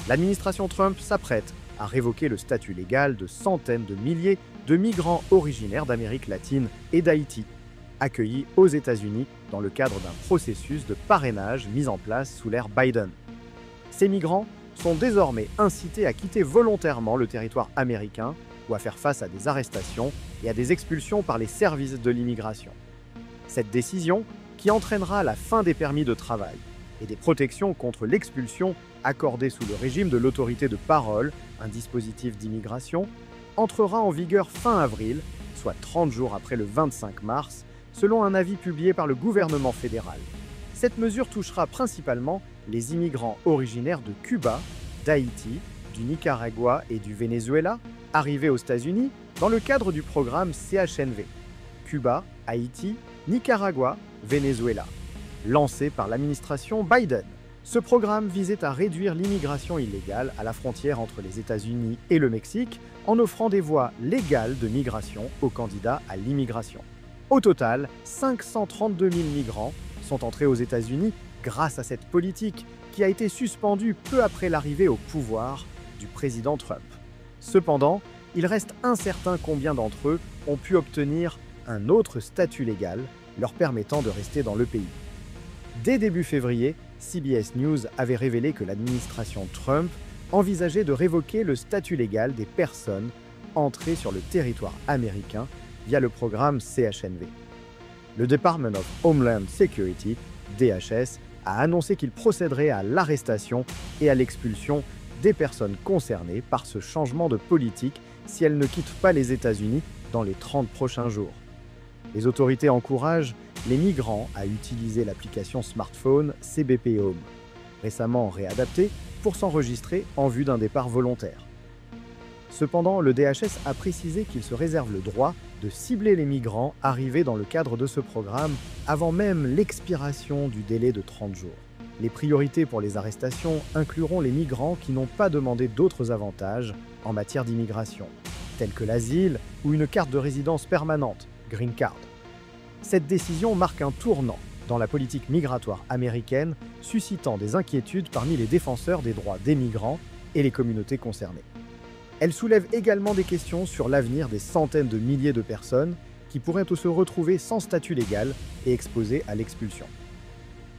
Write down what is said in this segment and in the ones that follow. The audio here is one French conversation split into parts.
L'administration Trump s'apprête à révoquer le statut légal de centaines de milliers de migrants originaires d'Amérique latine et d'Haïti, accueillis aux États-Unis dans le cadre d'un processus de parrainage mis en place sous l'ère Biden. Ces migrants sont désormais incités à quitter volontairement le territoire américain ou à faire face à des arrestations et à des expulsions par les services de l'immigration. Cette décision, qui entraînera la fin des permis de travail et des protections contre l'expulsion accordées sous le régime de l'autorité de parole, un dispositif d'immigration, entrera en vigueur fin avril, soit 30 jours après le 25 mars, selon un avis publié par le gouvernement fédéral. Cette mesure touchera principalement les immigrants originaires de Cuba, d'Haïti, du Nicaragua et du Venezuela, arrivés aux États-Unis dans le cadre du programme CHNV. Cuba, Haïti, Nicaragua, Venezuela, lancé par l'administration Biden. Ce programme visait à réduire l'immigration illégale à la frontière entre les États-Unis et le Mexique en offrant des voies légales de migration aux candidats à l'immigration. Au total, 532 000 migrants sont entrés aux États-Unis grâce à cette politique qui a été suspendue peu après l'arrivée au pouvoir du président Trump. Cependant, il reste incertain combien d'entre eux ont pu obtenir un autre statut légal leur permettant de rester dans le pays. Dès début février, CBS News avait révélé que l'administration Trump envisageait de révoquer le statut légal des personnes entrées sur le territoire américain via le programme CHNV. Le Department of Homeland Security, DHS, a annoncé qu'il procéderait à l'arrestation et à l'expulsion des personnes concernées par ce changement de politique si elles ne quittent pas les États-Unis dans les 30 prochains jours. Les autorités encouragent les migrants à utiliser l'application smartphone CBP Home, récemment réadaptée pour s'enregistrer en vue d'un départ volontaire. Cependant, le DHS a précisé qu'il se réserve le droit de cibler les migrants arrivés dans le cadre de ce programme avant même l'expiration du délai de 30 jours. Les priorités pour les arrestations incluront les migrants qui n'ont pas demandé d'autres avantages en matière d'immigration, tels que l'asile ou une carte de résidence permanente, Green Card. Cette décision marque un tournant dans la politique migratoire américaine, suscitant des inquiétudes parmi les défenseurs des droits des migrants et les communautés concernées. Elle soulève également des questions sur l'avenir des centaines de milliers de personnes qui pourraient se retrouver sans statut légal et exposées à l'expulsion.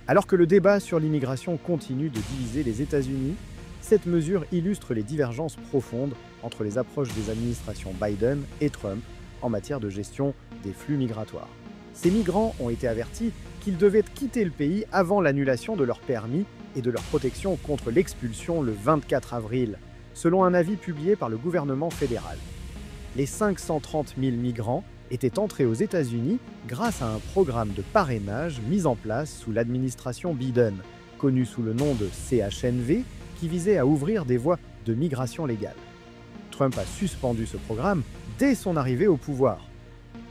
Alors que le débat sur l'immigration continue de diviser les États-Unis, cette mesure illustre les divergences profondes entre les approches des administrations Biden et Trump en matière de gestion des flux migratoires. Ces migrants ont été avertis qu'ils devaient quitter le pays avant l'annulation de leur permis et de leur protection contre l'expulsion le 24 avril, selon un avis publié par le gouvernement fédéral. Les 530 000 migrants étaient entrés aux États-Unis grâce à un programme de parrainage mis en place sous l'administration Biden, connu sous le nom de CHNV, qui visait à ouvrir des voies de migration légale. Trump a suspendu ce programme dès son arrivée au pouvoir.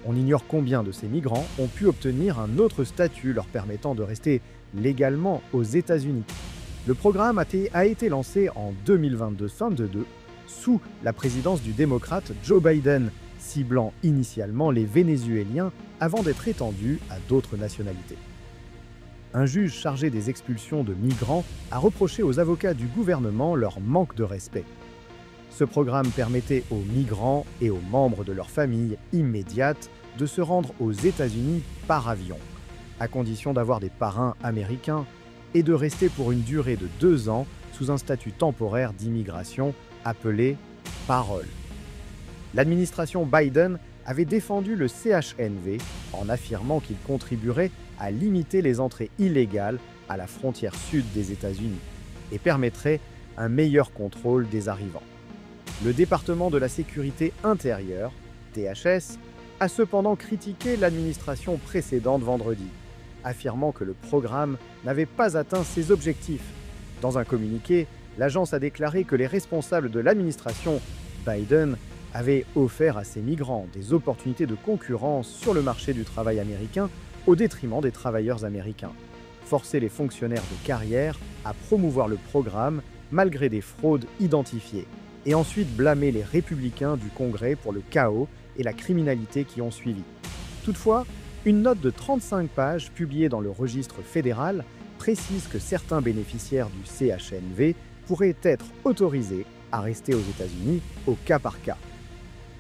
On ignore combien de ces migrants ont pu obtenir un autre statut leur permettant de rester légalement aux États-Unis. Le programme a été lancé en 2022 sous la présidence du démocrate Joe Biden, ciblant initialement les Vénézuéliens avant d'être étendu à d'autres nationalités. Un juge chargé des expulsions de migrants a reproché aux avocats du gouvernement leur manque de respect. Ce programme permettait aux migrants et aux membres de leur famille immédiate de se rendre aux États-Unis par avion, à condition d'avoir des parrains américains et de rester pour une durée de 2 ans sous un statut temporaire d'immigration appelé « parole ». L'administration Biden avait défendu le CHNV en affirmant qu'il contribuerait à limiter les entrées illégales à la frontière sud des États-Unis et permettrait un meilleur contrôle des arrivants. Le département de la sécurité intérieure, DHS, a cependant critiqué l'administration précédente vendredi, affirmant que le programme n'avait pas atteint ses objectifs. Dans un communiqué, l'agence a déclaré que les responsables de l'administration Biden avaient offert à ces migrants des opportunités de concurrence sur le marché du travail américain au détriment des travailleurs américains, forcé les fonctionnaires de carrière à promouvoir le programme malgré des fraudes identifiées, et ensuite blâmer les républicains du Congrès pour le chaos et la criminalité qui ont suivi. Toutefois, une note de 35 pages publiée dans le registre fédéral précise que certains bénéficiaires du CHNV pourraient être autorisés à rester aux États-Unis au cas par cas.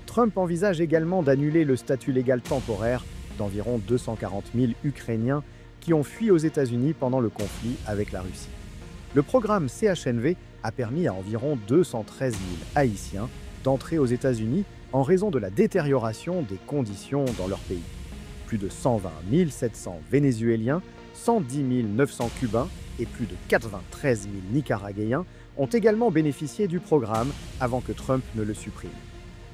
Trump envisage également d'annuler le statut légal temporaire d'environ 240 000 Ukrainiens qui ont fui aux États-Unis pendant le conflit avec la Russie. Le programme CHNV a permis à environ 213 000 Haïtiens d'entrer aux États-Unis en raison de la détérioration des conditions dans leur pays. Plus de 120 700 Vénézuéliens, 110 900 Cubains et plus de 93 000 Nicaraguayens ont également bénéficié du programme avant que Trump ne le supprime.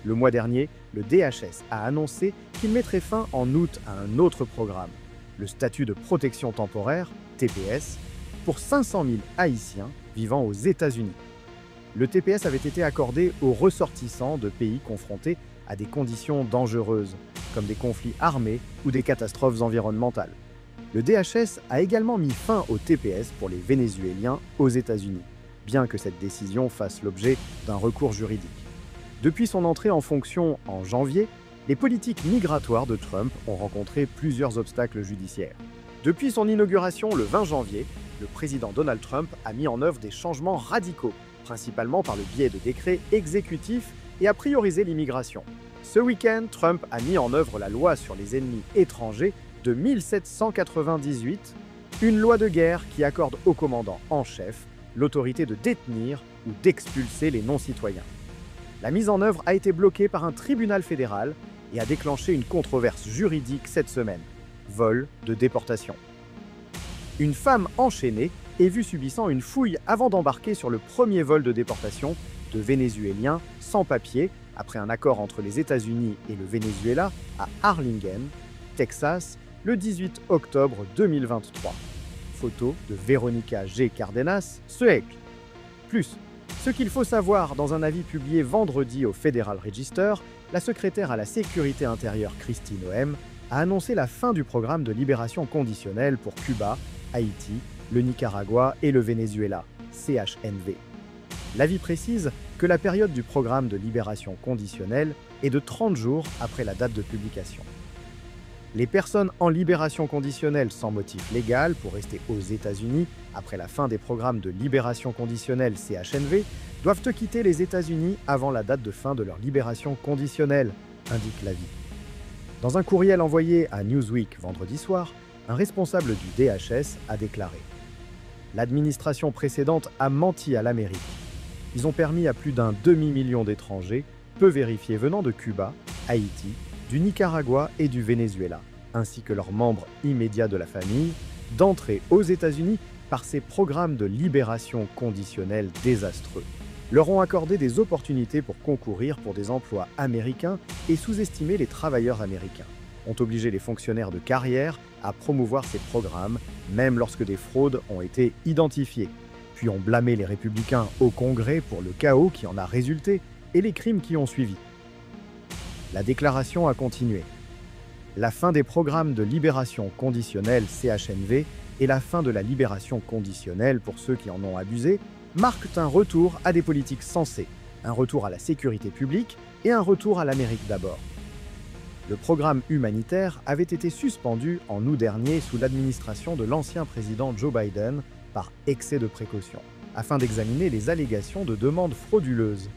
Le mois dernier, le DHS a annoncé qu'il mettrait fin en août à un autre programme, le statut de protection temporaire, TPS, pour 500 000 Haïtiens vivant aux États-Unis. Le TPS avait été accordé aux ressortissants de pays confrontés à des conditions dangereuses, comme des conflits armés ou des catastrophes environnementales. Le DHS a également mis fin au TPS pour les Vénézuéliens aux États-Unis, bien que cette décision fasse l'objet d'un recours juridique. Depuis son entrée en fonction en janvier, les politiques migratoires de Trump ont rencontré plusieurs obstacles judiciaires. Depuis son inauguration le 20 janvier, le président Donald Trump a mis en œuvre des changements radicaux, principalement par le biais de décrets exécutifs, et a priorisé l'immigration. Ce week-end, Trump a mis en œuvre la loi sur les ennemis étrangers de 1798, une loi de guerre qui accorde au commandant en chef l'autorité de détenir ou d'expulser les non-citoyens. La mise en œuvre a été bloquée par un tribunal fédéral et a déclenché une controverse juridique cette semaine. Vol de déportation. Une femme enchaînée est vue subissant une fouille avant d'embarquer sur le premier vol de déportation de Vénézuéliens sans papier après un accord entre les États-Unis et le Venezuela à Harlingen, Texas, le 18 octobre 2023. Photo de Veronica G. Cardenas, Suecle. Plus, ce qu'il faut savoir dans un avis publié vendredi au Federal Register, la secrétaire à la sécurité intérieure Kristi Noem a annoncé la fin du programme de libération conditionnelle pour Cuba, Haïti, le Nicaragua et le Venezuela, CHNV. L'avis précise que la période du programme de libération conditionnelle est de 30 jours après la date de publication. Les personnes en libération conditionnelle sans motif légal pour rester aux États-Unis après la fin des programmes de libération conditionnelle CHNV doivent quitter les États-Unis avant la date de fin de leur libération conditionnelle, indique l'avis. Dans un courriel envoyé à Newsweek vendredi soir, un responsable du DHS a déclaré « L'administration précédente a menti à l'Amérique. Ils ont permis à plus d'un demi-million d'étrangers, peu vérifiés venant de Cuba, Haïti, du Nicaragua et du Venezuela, ainsi que leurs membres immédiats de la famille, d'entrer aux États-Unis par ces programmes de libération conditionnelle désastreux. Leur ont accordé des opportunités pour concourir pour des emplois américains et sous-estimer les travailleurs américains. Ont obligé les fonctionnaires de carrière à promouvoir ces programmes, même lorsque des fraudes ont été identifiées, puis ont blâmé les républicains au Congrès pour le chaos qui en a résulté et les crimes qui ont suivi. La déclaration a continué. La fin des programmes de libération conditionnelle CHNV et la fin de la libération conditionnelle pour ceux qui en ont abusé marquent un retour à des politiques sensées, un retour à la sécurité publique et un retour à l'Amérique d'abord. Le programme humanitaire avait été suspendu en août dernier sous l'administration de l'ancien président Joe Biden par excès de précaution, afin d'examiner les allégations de demandes frauduleuses